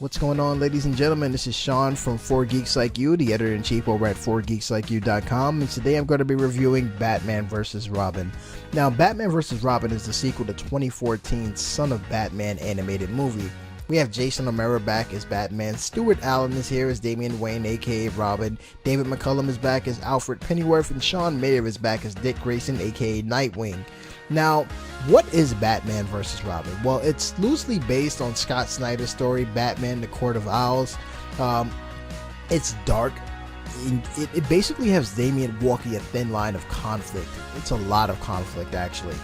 What's going on, ladies and gentlemen? This is Sean from 4Geeks Like You, the editor-in-chief over at 4geekslikeyou.com, and today I'm going to be reviewing Batman vs. Robin. Now, Batman vs. Robin is the sequel to 2014's Son of Batman animated movie. We have Jason O'Mara back as Batman, Stuart Allan is here as Damian Wayne, aka Robin, David McCallum is back as Alfred Pennyworth, and Maher is back as Dick Grayson, aka Nightwing. Now, what is Batman vs. Robin? Well, it's loosely based on Scott Snyder's story, Batman, the Court of Owls. It's dark. It basically has Damian walking a thin line of conflict. It's a lot of conflict, actually,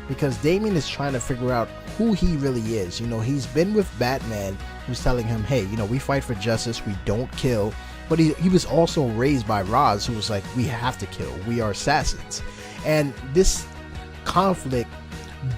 because Damian is trying to figure out who he really is. You know, he's been with Batman, who's telling him, hey, you know, we fight for justice, we don't kill. But he was also raised by Roz, who was like, we have to kill, we are assassins. And this conflict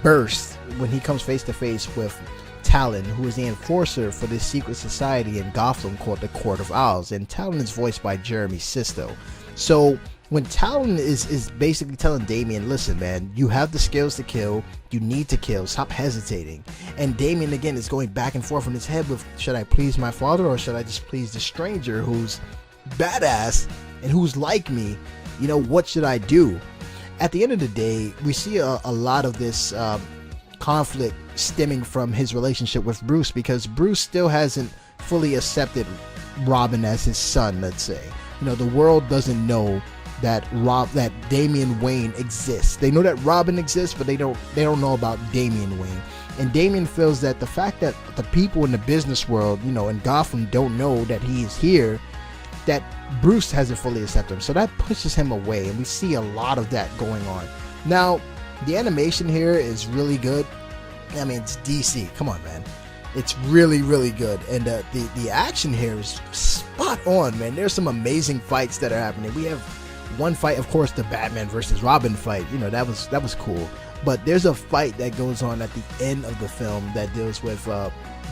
bursts when he comes face to face with Talon, who is the enforcer for this secret society in Gotham called the Court of Owls, and Talon is voiced by Sisto. So when Talon is basically telling Damian, listen man, you have the skills to kill, you need to kill, stop hesitating. And Damian again is going back and forth in his head with, should I please my father or should I just please the stranger who's badass and who's like me? You know, what should I do? At the end of the day, we see a lot of this conflict stemming from his relationship with Bruce, because Bruce still hasn't fully accepted Robin as his son, let's say. You know, the world doesn't know that Damian Wayne exists. They know that Robin exists, but they don't know about Damian Wayne. And Damian feels that the fact that the people in the business world, you know, in Gotham don't know that he is here, that Bruce hasn't fully accepted him, so that pushes him away, and we see a lot of that going on. Now, the animation here is really good. I mean, it's DC. Come on, man. It's really, really good, and the action here is spot on, man. There's some amazing fights that are happening. We have one fight, of course, the Batman versus Robin fight. You know, that was cool. But there's a fight that goes on at the end of the film that deals with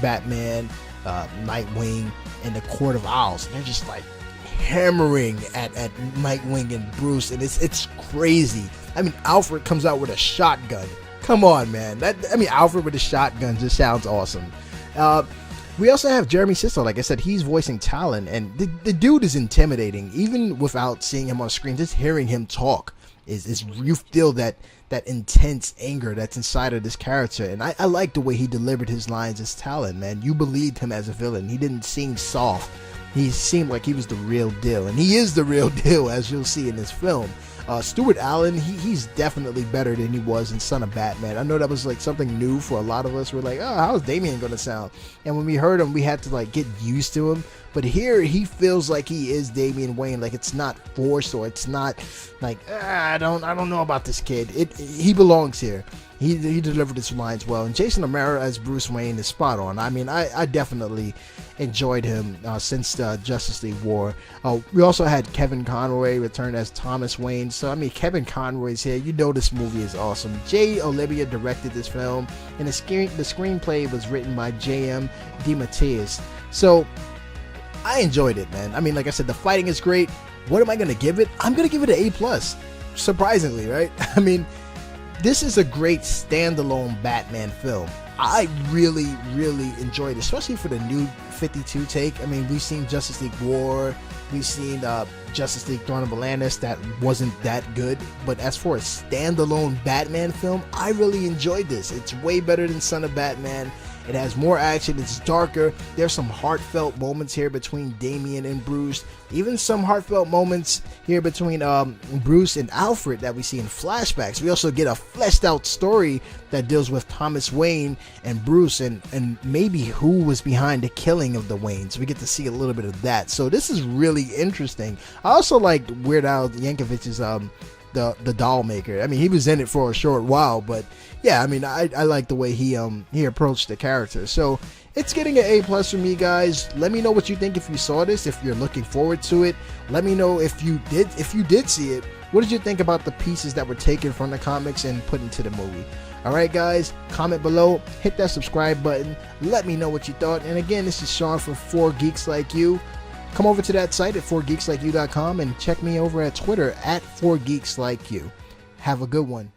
Batman, Nightwing, and the Court of Owls. And they're just like hammering at Nightwing and Bruce, and it's crazy. I mean, Alfred comes out with a shotgun. Come on, man. Alfred with a shotgun just sounds awesome. We also have Sisto. Like I said, he's voicing Talon, and the dude is intimidating, even without seeing him on screen. Just hearing him talk is you feel that intense anger that's inside of this character, and I like the way he delivered his lines as Talon, man. You believed him as a villain. He didn't seem soft. He seemed like he was the real deal, and he is the real deal, as you'll see in this film. Stuart Allan, he's definitely better than he was in Son of Batman. I know that was like something new for a lot of us. We're like, oh, how's Damian gonna sound? And when we heard him, we had to like get used to him. But here, he feels like he is Damian Wayne. Like it's not forced, or it's not like I don't know about this kid. He belongs here. He delivered his lines well, and Jason O'Mara as Bruce Wayne is spot on. I mean, I definitely enjoyed him since Justice League War. We also had Kevin Conroy return as Thomas Wayne. So I mean, Kevin Conroy's here. You know this movie is awesome. J. Olivia directed this film, and the screenplay was written by J.M. DeMatteis. So I enjoyed it, man. I mean, like I said, the fighting is great. What am I gonna give it? I'm gonna give it an A+. Surprisingly, right? I mean, this is a great standalone Batman film. I really, really enjoyed it, especially for the new 52 take. I mean, we've seen Justice League War, we've seen Justice League Dawn of Atlantis, that wasn't that good. But as for a standalone Batman film, I really enjoyed this. It's way better than Son of Batman. It has more action, it's darker. There's some heartfelt moments here between Damian and Bruce. Even some heartfelt moments here between Bruce and Alfred that we see in flashbacks. We also get a fleshed out story that deals with Thomas Wayne and Bruce, and maybe who was behind the killing of the Waynes. We get to see a little bit of that. So this is really interesting. I also liked Weird Al Yankovic's the doll maker. I mean, he was in it for a short while, but yeah, I mean, I like the way he approached the character. So it's getting an A+ for me, guys. Let me know what you think if you saw this, if you're looking forward to it. Let me know if you did see it. What did you think about the pieces that were taken from the comics and put into the movie? Alright guys, comment below, hit that subscribe button, let me know what you thought. And again, this is Sean from 4Geeks Like You. Come over to that site at 4geekslikeyou.com and check me over at Twitter at 4geekslikeyu. Have a good one.